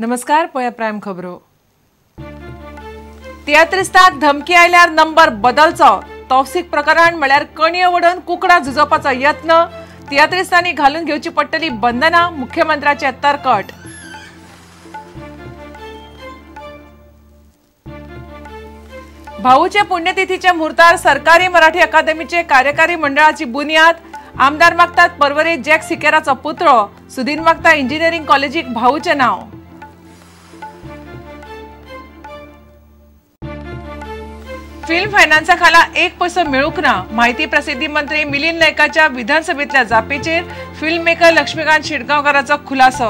नमस्कार, पळया प्रायम खबरो। 33 धमकी आयल्यार नंबर बदलचो। तौसिफ प्रकरण म्हळ्यार कणयो वडून कुकडा झुजोवपाचो यत्न। 33 घालून घेवची पडटली बंधना, मुख्यमंत्र्याचे तरकट। भाऊचे पुण्यतिथीच्या मुहूर्तार सरकारी मराठी अकादमीचे कार्यकारी मंडळाची बुनियाद। आमदार मागतात परवरे जॅक सिकेराचो पुतळो। सुधीर मागता इंजिनियरिंग कॉलेजीक भाऊचे नाव। फिल्म फायनान्सा खाला एक पैसो मेळूक ना। माहिती प्रसिद्धी मंत्री मिलिंद नायकाच्या विधानसभेतल्या जापेचेर फिल्म मेकर लक्ष्मीकांत शिडगांवकाराचो खुलासो।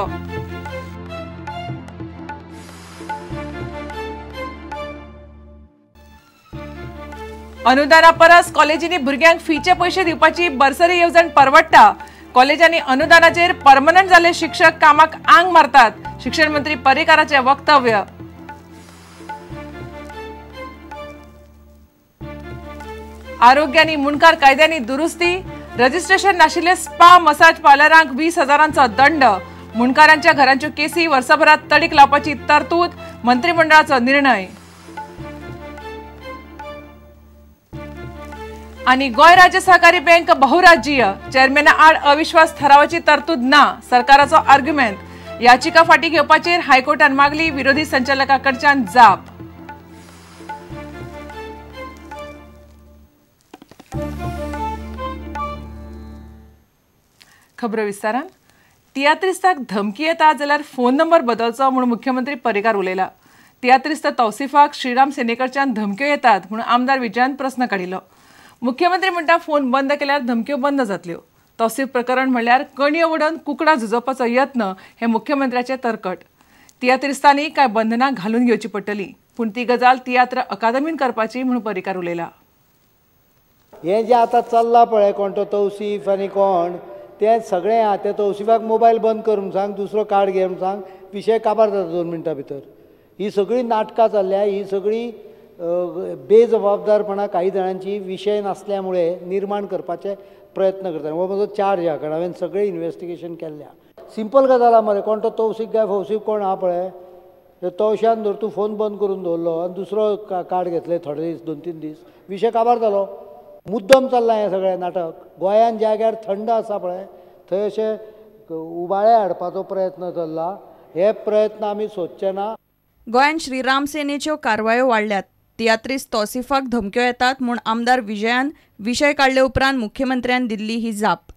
अनुदाना परस कॉलेजींनी भुरग्यांक फीचे पैसे दिवपाची बर्सरी येवजण परवडटा। कॉलेजांनी अनुदानाचेर परमनंट जाल्ले शिक्षक कामाक आंग मारतात। शिक्षण मंत्री पर्रीकाराचे वक्तव्य। आरोग्य आनी मुणकार कायद्यांनी दुरुस्ती। रजिस्ट्रेशन नाशिल्ले स्पा मसाज पार्लरांक 20,000 दंड। मुणकारांच्या घरांच्यो केसी वर्सभरात तडीक लावपाची तरतूद। मंत्रिमंडळाचो निर्णय। आणि गोय राज्य सहकारी बँक बहुराज्यीय चेअरमॅना आड अविश्वास ठरावाची तरतूद ना। सरकाराचो आर्ग्युमेंट। याचिका फाटी घेवपाचेर हायकोर्टान मागली। विरोधी संचालकाकडच्यान जाप। खबर विस्तारान। 33 धमकी येता जाल्यार फोन नंबर बदलचो म्हणून मुख्यमंत्री पर्रीकार उलयला। 33 तौसिफाक श्रीराम सेनेकडच्यान धमक्यो येतात म्हणून आमदार विजयान प्रश्न काडिल्लो। मुख्यमंत्री म्हणटा फोन बंद केल्यार धमक्यो बंद जातल्यो। तौसिफ प्रकरण म्हणल्यार कणयो वडून कुकडा झुजोवपाचो यत्न हे मुख्यमंत्र्याचे तरकट। 33 काय बंधनां घालून घेवची पडटली, पूण ती गजाल तियात्र अकादमीन करपाची म्हणून पर्रीकार उलयला। हे जे आता चल्ला पळय कोण तो तौसिफ आनी कोण ते सगळे त्या तौसिफाक मोबायल बंद करून सांग, दुसरो कार्ड घेवन सांग, विशय काबार जाता 2 मिनटां भितर। ही सगळी नाटकां जाल्ल्या, ही सगळी बेजबाबदारपणा काही जाणांची विषय नासल्यामुळे निर्माण करपाचे प्रयत्न करतात। हो म्हजो चार्ज ह्या कारण हांवें सगळें इन्वेस्टिगेशन केल्ल्या। सिंपल गजाल मरे कोण तो तौसिफ काय फौसिफ कोण आहा पळय ते तवश्यान धर तूं फोन बंद करून दवरलो आनी दुसरो कार्ड घेतले थोडे दीस 2-3 दीस विशय काबार जालो। मुद्दम चल्लां हें सगळें नाटक। गोंयान ज्या जाग्यार थंड आसा पळय थंय अशें उबाळे हाडपाचो प्रयत्न चल्ला। हे प्रयत्न आमी सोदचे ना। गोंयान श्रीराम सेनेच्यो कारवायो वाडल्यात। 33 तौसिफाक धमक्यो येतात म्हूण आमदार विजयान विशय काडले उपरांत मुख्यमंत्र्यान दिल्ली ही जाप।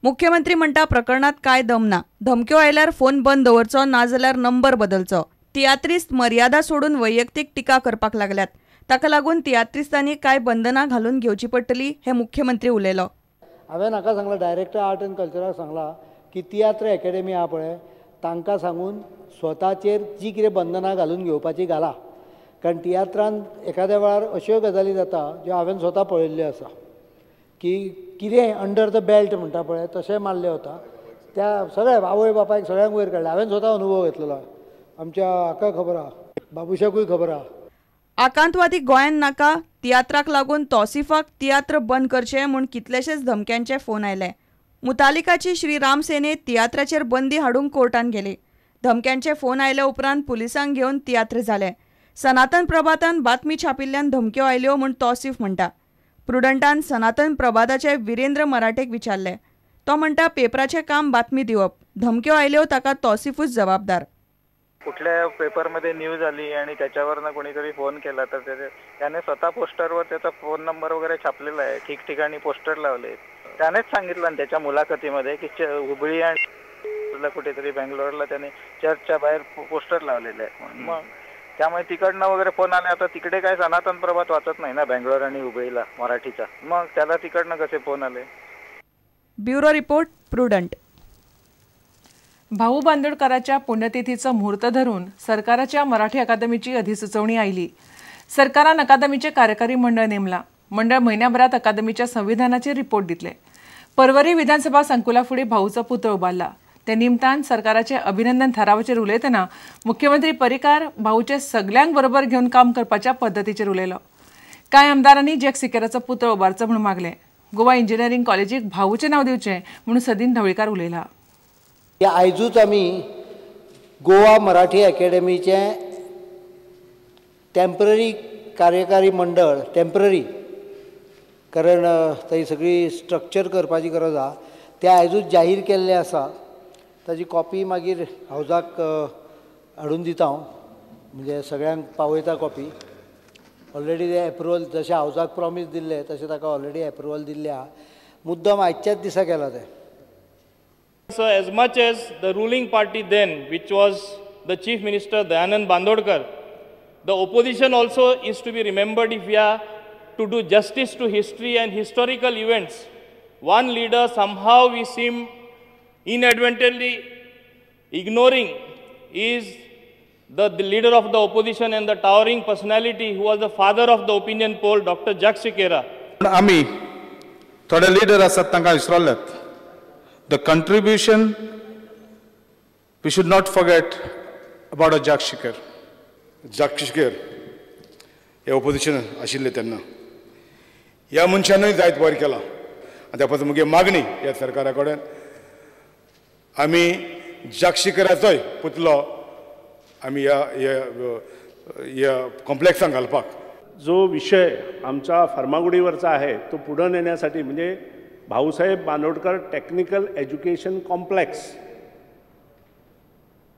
मुख्यमंत्री म्हणटा प्रकरणात काय दम ना। धमक्यो आयल्यार फोन बंद दवरचो नाजाल्यार नंबर बदलचो। 33 मर्यादा सोडून वैयक्तीक टिका करपाक लागल्यात। ताका लागून 33 काय बंधनां घालून घेवची पडटली हे मुख्यमंत्री उलयलो। हांवें हाका सांगलां डायरेक्टर आर्ट एंड कल्चराक सांगलां की तियात्र एकेडमी आहा पळय तांकां सांगून स्वताचेर जी कितें बंधनां घालून घेवपाची घाला। कारण तियात्रान एखाद्या वेळार अश्यो गजाली जाता ज्यो हांवें स्वता पळयल्ल्यो आसा की कितें अंडर द बेल्ट म्हणटा पळय तशें मारलें वता। त्या सगळ्या आवय बापायक सगळ्यांक वयर काडलें। हांवें स्वता अनुभव घेतलेलो। आमच्या हाका खबर आहा, बाबुशाकूय खबर आहा। आकांतवादी गोंयान नाका। तियात्राक लागून तौसिफाक तियात्र बंद करचे म्हूण कितलेशेच धमक्यांचे फोन आयले। मुतालिकाची श्रीराम सेने तियात्राचेर बंदी हाडूंक कोर्टान गेली। धमक्यांचे फोन आयले उपरांत पुलिसांक घेवन तियात्र जाले। सनातन प्रभातान बातमी छापिल्ल्यान धमक्यो आयल्यो म्हूण तौसिफ म्हणटा। प्रुडंटान सनातन प्रभाताचे विरेंद्र मराठेक विचारले। तो म्हणटा पेपराचें काम बातमी दिवप। धमक्यो आयल्यो ताका तौसिफूच जबाबदार। कुठल्या पेपरमध्ये न्यूज आली आणि त्याच्यावरनं कोणीतरी फोन केला तर त्याने स्वतः पोस्टरवर त्याचा फोन नंबर वगैरे छापलेला आहे। ठिकठिकाणी पोस्टर लावले। त्यानेच सांगितलं त्याच्या मुलाखतीमध्ये की हुबळी आणि कुठेतरी बेंगलोरला त्याने चर्चच्या बाहेर पोस्टर लावलेले आहे। मग त्यामुळे तिकडनं वगैरे फोन आले। आता तिकडे काय सनातन प्रभात वाचत नाही ना बेंगलोर आणि हुबळीला मराठीचा, मग त्याला तिकडनं कसे फोन आले। Bureau report prudent. भाऊ बांदोडकरांच्या पुण्यतिथीचं मुहूर्त धरून सरकाराच्या मराठी अकादमीची अधिसुचवणी आयली। सरकारान अकादमीचे कार्यकारी मंडळ नेमला। मंडळ महिन्याभरात अकादमीच्या संविधानाचे रिपोर्ट दितले। परवरी विधानसभा संकुलाफुडें भाऊचो पुतळो उबारला। ते निमतान सरकाराचे अभिनंदन थारावाचेर उलयतना मुख्यमंत्री पर्रीकार भाऊचे सगळ्यांक बरोबर घेवन काम करपाच्या पद्धतीचेर उलयलो। कांय आमदारांनी जॅक सिकेराचो पुतळो उबारचो म्हणून मागले। गोवा इंजिनियरिंग कॉलेजीक भाऊचे नाव दिवचें म्हणून सदीन ढवळीकार उलयला। आयजूच आमी गोवा मराठी अकॅडमीचें टेम्पररी कार्यकारी मंडळ टेम्पररी, कारण थंय सगळी स्ट्रक्चर करपाची गरज आसा, तें आयजूच जाहीर केल्लें आसा. ताजी कॉपी मागीर हावजाक हाडून दिता हांव, म्हणजे सगळ्यांक पावयता कॉपी. ऑलरेडी ते एप्रुवल जशें हावजाक प्रॉमीस दिल्लें तशें ताका ऑलरेडी एप्रुवल दिल्लें आहा. मुद्दम आयच्याच दिसा केला तें. So as much as the ruling party then, which was the Chief Minister Dayanand Bandodkar, the opposition also is to be remembered if we are to do justice to history and historical events. One leader somehow we seem inadvertently ignoring is the leader of the opposition and the towering personality who was the father of the opinion poll, Dr. Jacques Chikera. आम्ही थोडे leader आसात तांकां विसरल्यात. The contribution we should not forget about a Jacques Chikera. Jacques Chikera हे opposition आशिल्ले तेन्ना ह्या मनशानूय जायत बरें केलां. आनी त्या खातीर म्हजी मागणी ह्या सरकारा कडेन आमी जॅक्स शिकेराचोय पुतलो आमी ह्या कॉम्प्लेक्सान घालपाक. जो विषय आमचा फार्मागुडीवरचा आहे तो पुढे नेण्यासाठी म्हणजे Bhausaheb Bandodkar technical education complex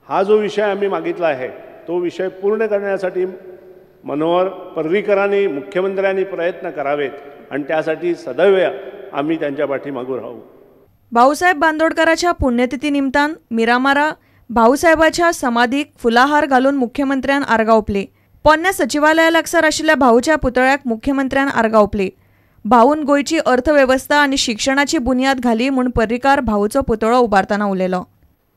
हा जो विषय आम्ही मागितला आहे तो विषय पूर्ण करण्यासाठी मनोहर पर्रीकरांनी मुख्यमंत्र्यांनी प्रयत्न करावेत आणि त्यासाठी सदैव आम्ही त्यांच्या पाठीमागे राहू. भाऊसाहेब बांदोडकरांच्या पुण्यतिथी निमतान मिरामारा भाऊसाहेबाच्या समाधीक फुलाहार घालून मुख्यमंत्र्यान आर्गां ओंपली. पोन्न्या सचिवालया लागसार आशिल्ल्या भाऊच्या पुतळ्याक मुख्यमंत्र्यान आर्गां ओंपली. भाऊन गोयची अर्थव्यवस्था आणि शिक्षणाची बुनियाद घाली म्हूण पर्रीकार भाऊचो पुतळो उबारतना उलयलो.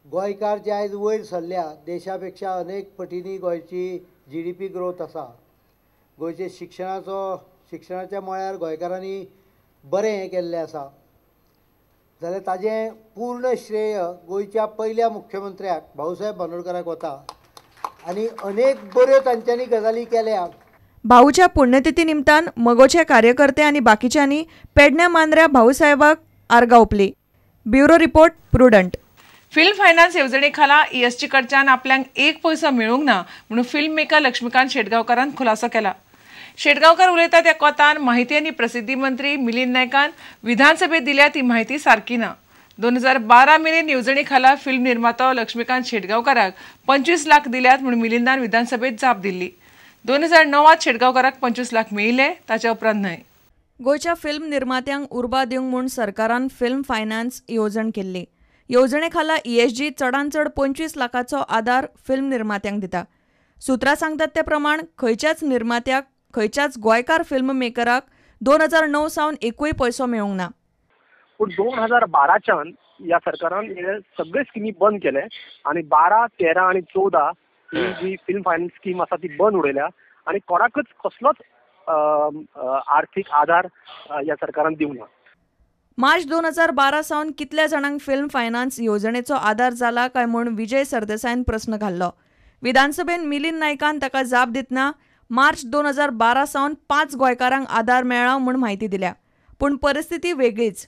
गोंयकार जे आयज वयर सरल्या देशा पेक्षा अनेक पटींनी गोंयची GDP ग्रोथ आसा. गोंयचे शिक्षणाच्या मळार गोंयकारांनी बरें हें केल्लें आसा जाल्यार ताजें पूर्ण श्रेय गोंयच्या पयल्या मुख्यमंत्र्याक भाऊसाहेब बांदोडकराक वता आनी अनेक बऱ्यो तांच्यांनी गजाली केल्या. भाऊच्या पुण्यतिथी निमतान मगोचे कार्यकर्ते आणि बाकीच्यांनी पेडण्या मांद्र्या भाऊसाहेबाक आर्गां ओंपली. Bureau report Prudent. Film finance येवजणे खाला ESG कडच्यान आपल्याक 1 पैसो मेळूंक ना म्हणून फिल्म मेकर लक्ष्मीकांत शेटगांवकारान खुलासो केला. शेटगांवकार उलयता त्या कोतान माहिती आनी प्रसिद्धी मंत्री मिलिंद नायकान विधानसभेत दिल्या ती माहिती सारकी ना. 2012 मेरेन येवजणे खाला फिल्म निर्मातो लक्ष्मीकांत शेटगांवकाराक 25 लाख दिल्यात म्हणून मिलिंदान विधानसभेत जाप दिल्ली. 2009 शेटगांवकाराक 25 लाख मेळिल्ले, ताच्या उपरांत न्हय. गोयच्या फिल्म निर्मात्यांक उर्बा दिवंक म्हूण सरकारान फिल्म फायनान्स येवजण केल्ली. येवजणे खाला ESG चडांत चड 25 लाखाचो आदार फिल्म निर्मात्यांक दिता. सुत्रां सांगतात ते प्रमाण खंयच्याच निर्मात्याक खंयच्याच गोंयकार फिल्म मेकराक 2009 सावन 1 पैसो मेळूंक ना. पूण 2012च्यान ह्या सरकारान हे सगळे स्किमी बंद केले आनी 12, 13 आनी 14 ही जी फिल्म फायनान्स स्कीम आसा ती बंद उडयल्या आनी कोणाकच कसलोच आर्थीक आधार ह्या सरकारान दिवंक ना. मार्च 2012 सावन कितल्या जाणांक फिल्म फायनान्स येवजणेचो आदार जाला काय म्हूण विजय सरदेसायन प्रस्न घाल्लो. विधानसभेन मिलिंद नायकान ताका जाप दितना मार्च 2012 सावन 5 गोंयकारांक आदार मेळ्ळा म्हूण म्हायती दिल्या. पूण परिस्थिती वेगळीच.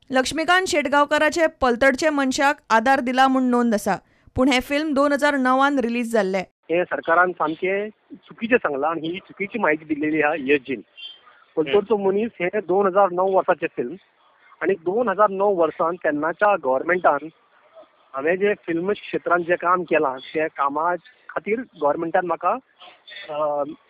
लक्ष्मीकांत शेटगांवकाराचे पलतडचे मनशाक आदार दिला म्हूण नोंद आसा, पूण हे फिल्म 2009 रिलीज जाल्ले. हे सरकारान सामके चुकीचे सांगला आनी ही चुकीची माहिती दिल्लेली आहा ESGन. पलतडचो मनीस हे 2009 वर्साचे फिल्म आनी 2009 वर्सान तेन्नाच्या गव्हर्मेंटान हांवें जे फिल्म क्षेत्रांत जे काम केलां त्या कामा खातीर गव्हर्मेंटान म्हाका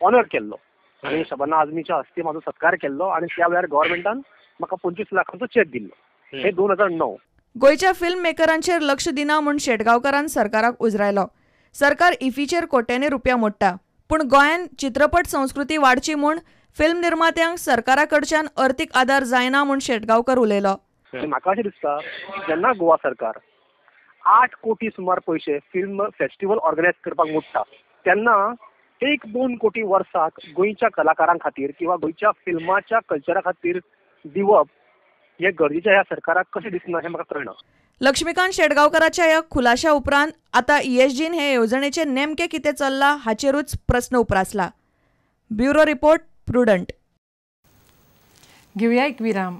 ऑनर केल्लो आनी शबाना आझमीच्या हस्ते म्हाजो सत्कार केल्लो आनी त्या वेळार गव्हर्मेंटान म्हाका 25 लाखांचो चॅक दिल्लो. हे 2009. गोयच्या फिल्म मेकरांचेर लक्ष दिना म्हूण शेटगांवकारान सरकाराक उजरायलो. सरकार इफीचेर कोट्यांनी रुपया मोडटा, पूण गोंयान चित्रपट संस्कृती वाडची म्हूण फिल्म निर्मात्यांक सरकारा कडच्यान अर्थीक आदार जायना म्हूण शेटगांवकर उलयलो. म्हाका अशें दिसता जेन्ना गोवा सरकार 8 कोटी सुमार पयशे फिल्म फेस्टिवल ऑर्गनायज करपाक मोडटा तेन्ना 1-2 कोटी वर्साक गोंयच्या कलाकारां खातीर किंवा गोंयच्या फिल्माच्या कल्चरा खातीर दिवप हे गरजेचे ह्या सरकाराक कशें दिसना हें म्हाका कळना. लक्ष्मीकांत शेटगांवकाराच्या ह्या खुलाशा उपरांत आतां ESGन हे येवजणेचे नेमके कितें चल्लां हाचेरूच प्रस्न उप्रासला. Bureau report prudent. घेवया एक विराम.